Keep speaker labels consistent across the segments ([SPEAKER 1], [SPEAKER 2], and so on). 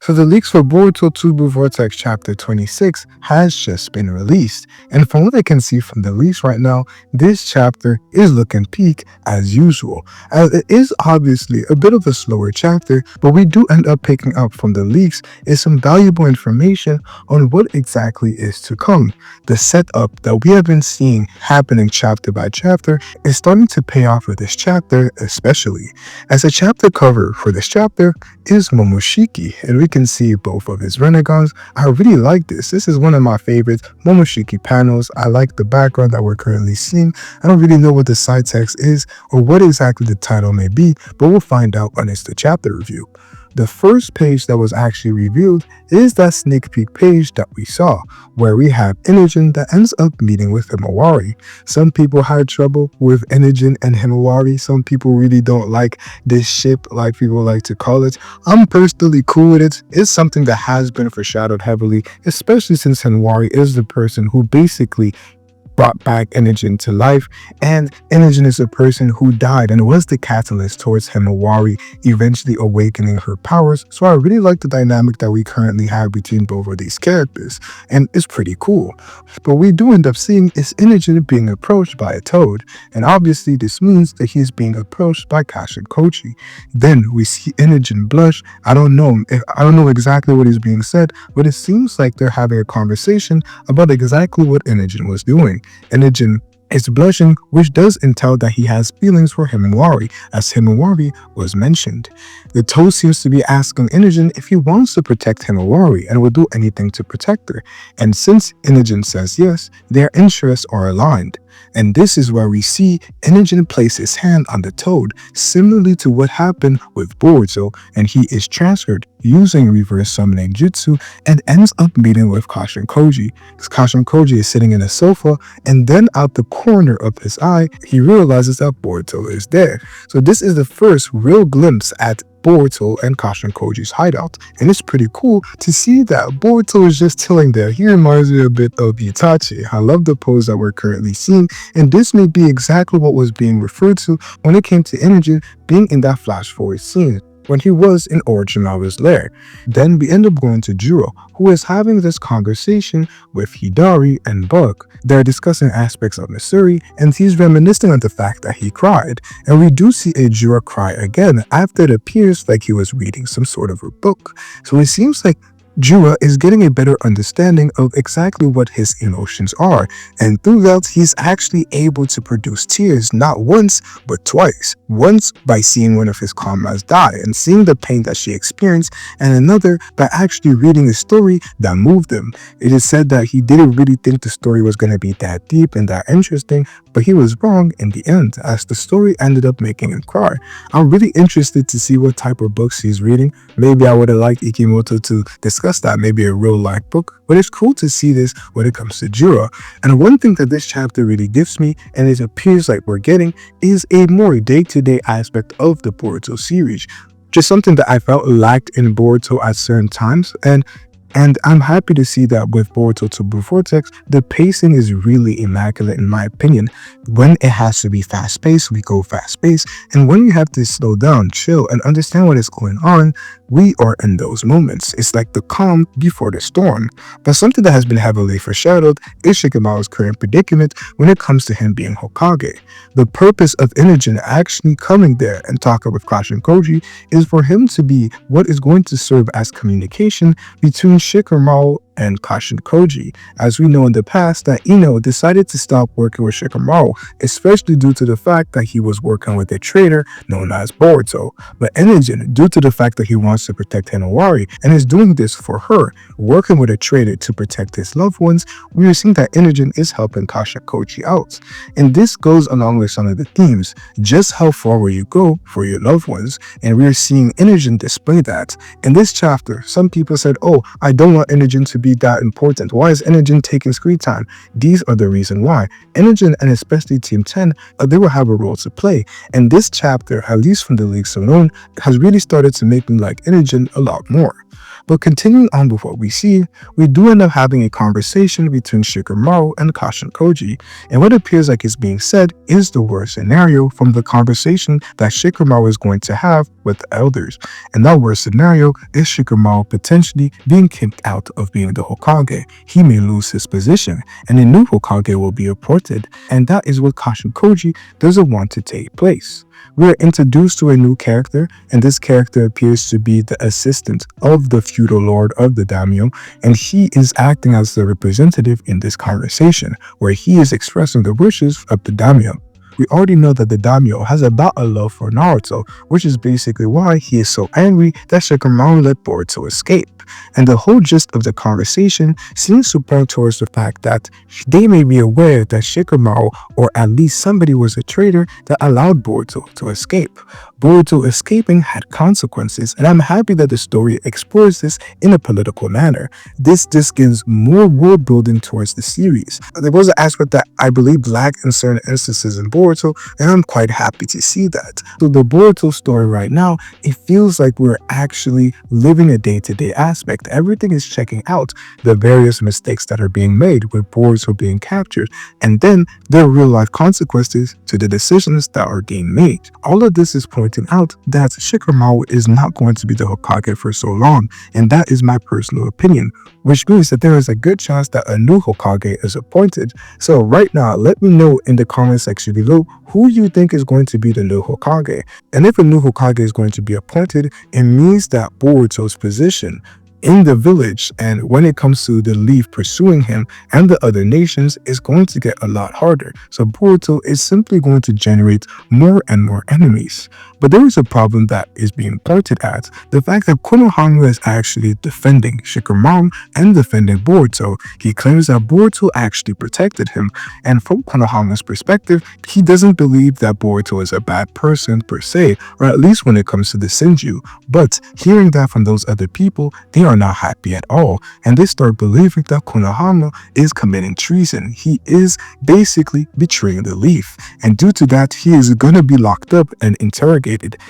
[SPEAKER 1] So the leaks for Boruto TBV Vortex Chapter 26 has just been released, and from what I can see from the leaks right now, this chapter is looking peak as usual, as it is obviously a bit of a slower chapter, but we do end up picking up from the leaks is some valuable information on what exactly is to come. The setup that we have been seeing happening chapter by chapter is starting to pay off for this chapter, especially as a chapter cover for this chapter is Momoshiki, and we can see both of his renegades. I really like this. This is one of my favorite Momoshiki panels. I like the background that we're currently seeing. I don't really know what the side text is or what exactly the title may be, but we'll find out when it's the chapter review. The first page that was actually revealed is that sneak peek page that we saw, where we have Inigen that ends up meeting with Himawari. Some people had trouble with Inigen and Himawari. Some people really don't like this ship, like people like to call it. I'm personally cool with it. It's something that has been foreshadowed heavily, especially since Himawari is the person who basically brought back Inigen to life, and Inigen is a person who died and was the catalyst towards Himawari eventually awakening her powers. So I really like the dynamic that we currently have between both of these characters, and it's pretty cool. But we do end up seeing is Inigen being approached by a toad, and obviously this means that he's being approached by Kashin Koji. Then we see Inigen blush. I don't know exactly what is being said, but it seems like they're having a conversation about exactly what Inigen was doing. Inigen is blushing, which does entail that he has feelings for Himawari, as Himawari was mentioned. The toad seems to be asking Inigen if he wants to protect Himawari and will do anything to protect her. And since Inigen says yes, their interests are aligned. And this is where we see Inigen place his hand on the toad, similarly to what happened with Boruto, and he is transferred using reverse summoning jutsu and ends up meeting with Kashin Koji. Kashin Koji is sitting in a sofa, and then out the corner of his eye, he realizes that Boruto is there. So this is the first real glimpse at Boruto and Kashin Koji's hideout, and it's pretty cool to see that Boruto is just chilling there. He reminds me a bit of Itachi. I love the pose that we're currently seeing, and this may be exactly what was being referred to when it came to Inigen being in that flash forward scene when he was in Orochimaru's lair. Then we end up going to Jura, who is having this conversation with Hidari and Bug. They're discussing aspects of Missouri, and he's reminiscing on the fact that he cried. And we do see a Jura cry again after it appears like he was reading some sort of a book. So it seems like Jura is getting a better understanding of exactly what his emotions are, and through that he's actually able to produce tears not once but twice. Once by seeing one of his comrades die and seeing the pain that she experienced, and another by actually reading a story that moved him. It is said that he didn't really think the story was going to be that deep and that interesting, but he was wrong in the end, as the story ended up making him cry. I'm really interested to see what type of books he's reading. Maybe I would have liked Ikimoto to discuss that, maybe a real life book, but it's cool to see this when it comes to Jura. And one thing that this chapter really gives me, and it appears like we're getting, is a more day-to-day aspect of the Boruto series. Just something that I felt lacked in Boruto at certain times, and I'm happy to see that with Boruto TBV Vortex, the pacing is really immaculate in my opinion. When it has to be fast-paced, we go fast-paced, and when you have to slow down, chill, and understand what is going on, we are in those moments. It's like the calm before the storm. But something that has been heavily foreshadowed is Shikamaru's current predicament when it comes to him being Hokage. The purpose of Inigen actually coming there and talking with Kashin Koji is for him to be what is going to serve as communication between Shikamaru and Kashin Koji, as we know in the past that Ino decided to stop working with Shikamaru, especially due to the fact that he was working with a traitor known as Boruto. But Inigen, due to the fact that he wants to protect Himawari and is doing this for her, working with a traitor to protect his loved ones, we are seeing that Inigen is helping Kashin Koji out. And this goes along with some of the themes. Just how far will you go for your loved ones? And we are seeing Inigen display that. In this chapter, some people said, oh, I don't want Inigen to be that important. Why is Inigen taking screen time? These are the reason why. Inigen, and especially Team 10, they will have a role to play. And this chapter, at least from the leaks alone, has really started to make me like Inigen a lot more. But continuing on with what we see, we do end up having a conversation between Shikamaru and Kashin Koji, and what appears like is being said is the worst scenario from the conversation that Shikamaru is going to have with the elders. And that worst scenario is Shikamaru potentially being kicked out of being the Hokage. He may lose his position, and a new Hokage will be appointed, and that is what Kashin Koji doesn't want to take place. We are introduced to a new character, and this character appears to be the assistant of the feudal lord of the daimyo, and he is acting as the representative in this conversation, where he is expressing the wishes of the daimyo. We already know that the daimyo has about a love for Naruto, which is basically why he is so angry that Shikamaru let Boruto escape. And the whole gist of the conversation seems to point towards the fact that they may be aware that Shikamaru, or at least somebody, was a traitor that allowed Boruto to escape. Boruto escaping had consequences, and I'm happy that the story explores this in a political manner. This just gives more world building towards the series. There was an aspect that I believe lacked in certain instances in Boruto, and I'm quite happy to see that. So the Boruto story right now, it feels like we're actually living a day-to-day aspect. Everything is checking out the various mistakes that are being made with Boruto being captured, and then there are real-life consequences to the decisions that are being made. All of this is pointing out that Shikamaru is not going to be the Hokage for so long, and that is my personal opinion, which means that there is a good chance that a new Hokage is appointed. So right now, let me know in the comment section below who you think is going to be the new Hokage. And if a new Hokage is going to be appointed, it means that Boruto's position in the village, and when it comes to the Leaf pursuing him and the other nations, is going to get a lot harder. So Boruto is simply going to generate more and more enemies. But there is a problem that is being pointed at: the fact that Konohamaru is actually defending Shikamaru and defending Boruto. He claims that Boruto actually protected him, and from Konohamaru's perspective, he doesn't believe that Boruto is a bad person per se, or at least when it comes to the Senju. But hearing that from those other people, they are not happy at all, and they start believing that Konohamaru is committing treason. He is basically betraying the Leaf, and due to that, he is going to be locked up and interrogated.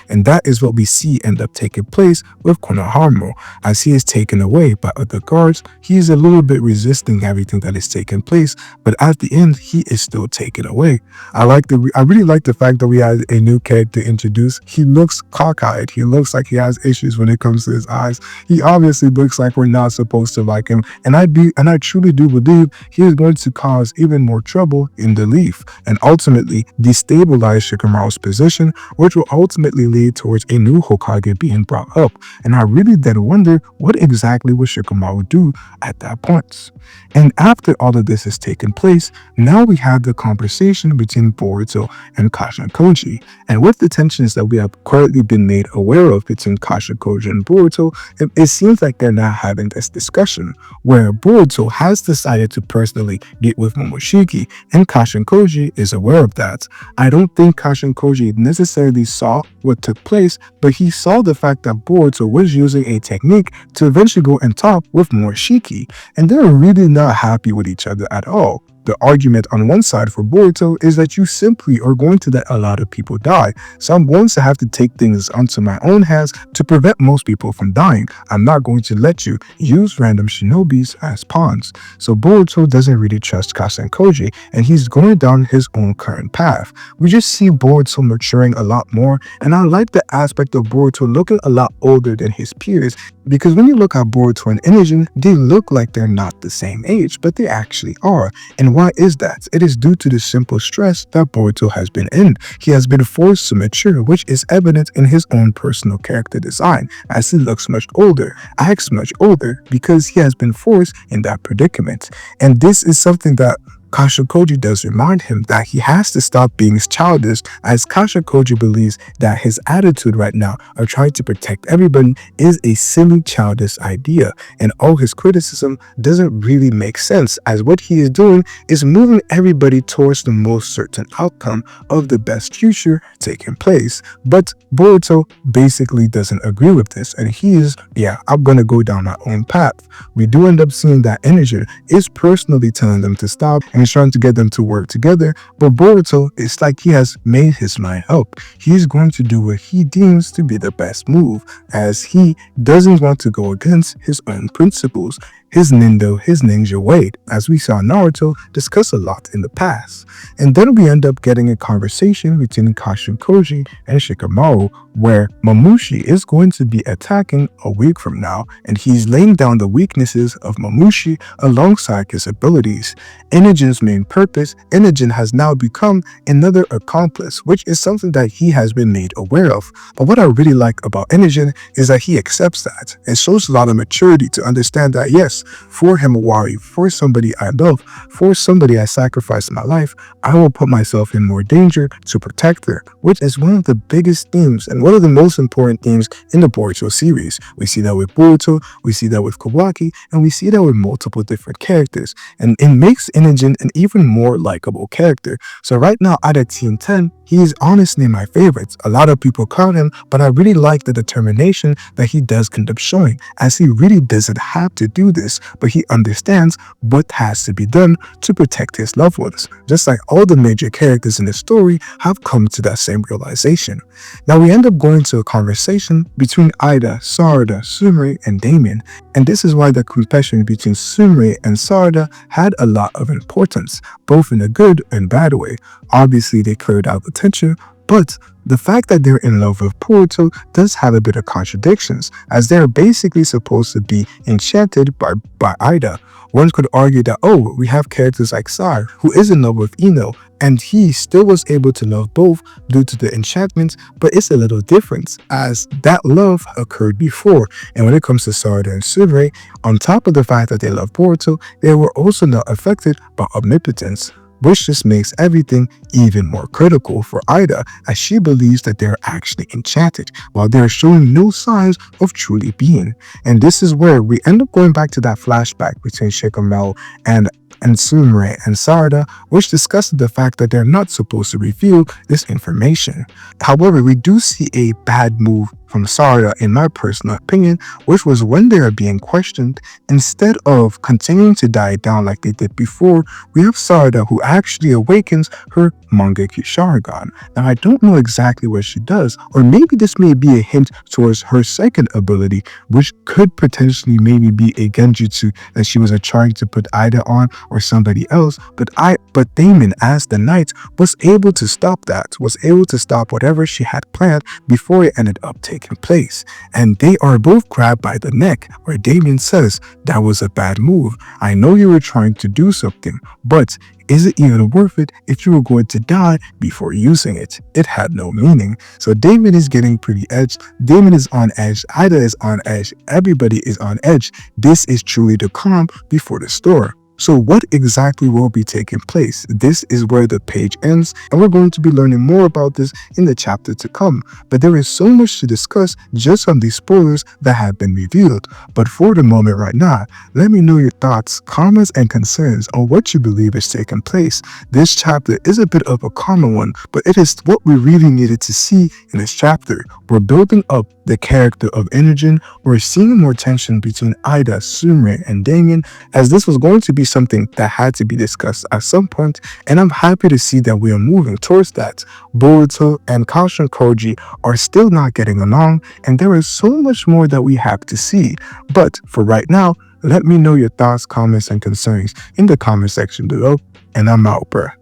[SPEAKER 1] And that is what we see end up taking place with Konohamaru. As he is taken away by other guards, he is a little bit resisting everything that is taking place, but at the end, he is still taken away. I really like the fact that we had a new character introduced. He looks cockeyed. He looks like he has issues when it comes to his eyes. He obviously looks like we're not supposed to like him, and I truly do believe he is going to cause even more trouble in the Leaf, and ultimately destabilize Shikamaru's position, which will ultimately lead towards a new Hokage being brought up. And I really then wonder what exactly will Shikamaru do at that point. And after all of this has taken place, now we have the conversation between Boruto and Kashin Koji. And with the tensions that we have currently been made aware of between Kashin Koji and Boruto, it seems like they're not having this discussion, where Boruto has decided to personally get with Momoshiki, and Kashin Koji is aware of that. I don't think Kashin Koji necessarily saw what took place, but he saw the fact that Boruto was using a technique to eventually go and talk with Momoshiki, and they're really not happy with each other at all. The argument on one side for Boruto is that you simply are going to let a lot of people die. So I'm going to have to take things onto my own hands to prevent most people from dying. I'm not going to let you use random shinobis as pawns. So Boruto doesn't really trust Kashin Koji, and he's going down his own current path. We just see Boruto maturing a lot more, and I like the aspect of Boruto looking a lot older than his peers, because when you look at Boruto and Inigen, they look like they're not the same age, but they actually are. And why is that? It is due to the simple stress that Boruto has been in. He has been forced to mature, which is evident in his own personal character design, as he looks much older, acts much older, because he has been forced in that predicament. And this is something that Kashin Koji does remind him that he has to stop being childish, as Kashin Koji believes that his attitude right now of trying to protect everybody is a silly, childish idea, and all his criticism doesn't really make sense, as what he is doing is moving everybody towards the most certain outcome of the best future taking place. But Boruto basically doesn't agree with this, and he is, I'm gonna go down my own path. We do end up seeing that Inigen is personally telling them to stop, and he's trying to get them to work together. But Boruto, it's like he has made his mind up. He's going to do what he deems to be the best move, as he doesn't want to go against his own principles, his ninja way, as we saw Naruto discuss a lot in the past. And then we end up getting a conversation between Kashin Koji and Shikamaru, where Mamushi is going to be attacking a week from now, and he's laying down the weaknesses of Mamushi alongside his abilities. Inigen's main purpose, Inigen has now become another accomplice, which is something that he has been made aware of. But what I really like about Inigen is that he accepts that. It shows a lot of maturity to understand that, yes, for Himawari, for somebody I love, for somebody I sacrificed in my life, I will put myself in more danger to protect her, which is one of the biggest themes and one of the most important themes in the Boruto series. We see that with Boruto, we see that with Kawaki, and we see that with multiple different characters, and it makes Inigen an even more likable character. So right now, out of Team 10, he is honestly my favorite. A lot of people count him, but I really like the determination that he does end up showing, as he really doesn't have to do this, but he understands what has to be done to protect his loved ones. Just like all the major characters in the story have come to that same realization. Now we end up going to a conversation between Ida, Sarada, Surime, and Daemon, and this is why the confession between Surime and Sarada had a lot of importance, both in a good and bad way. Obviously they cleared out the tension, but the fact that they're in love with Boruto does have a bit of contradictions, as they're basically supposed to be enchanted by Ida. One could argue that, oh, we have characters like Sar, who is in love with Ino, and he still was able to love both due to the enchantment, but it's a little different, as that love occurred before. And when it comes to Sarada and Surime, on top of the fact that they love Boruto, they were also not affected by omnipotence, which just makes everything even more critical for Ida, as she believes that they're actually enchanted, while they're showing no signs of truly being. And this is where we end up going back to that flashback between Shikamaru and Surime and Sarada, which discusses the fact that they're not supposed to reveal this information. However, we do see a bad move from Sarada, in my personal opinion, which was when they are being questioned, instead of continuing to die down like they did before, we have Sarada who actually awakens her Mangekyo Sharingan. Now I don't know exactly what she does, or maybe this may be a hint towards her second ability, which could potentially maybe be a genjutsu that she was trying to put Ida on or somebody else, but Daemon, as the knight, was able to stop that, was able to stop whatever she had planned before it ended up taking place. And they are both grabbed by the neck, where Daemon says, "That was a bad move. I know you were trying to do something, but is it even worth it if you were going to die before using it? It had no meaning." So Daemon is getting pretty edged. Daemon is on edge. Ida is on edge. Everybody is on edge. This is truly the calm before the storm. So what exactly will be taking place? This is where the page ends, and we're going to be learning more about this in the chapter to come. But there is so much to discuss just on these spoilers that have been revealed. But for the moment right now, let me know your thoughts, comments, and concerns on what you believe is taking place. This chapter is a bit of a common one, but it is what we really needed to see in this chapter. We're building up the character of Inigen. We're seeing more tension between Ida, Surime, and Daemon, as this was going to be something that had to be discussed at some point, and I'm happy to see that we are moving towards that. Boruto and Kashin Koji are still not getting along, and there is so much more that we have to see. But for right now, let me know your thoughts, comments, and concerns in the comment section below, and I'm out, bruh.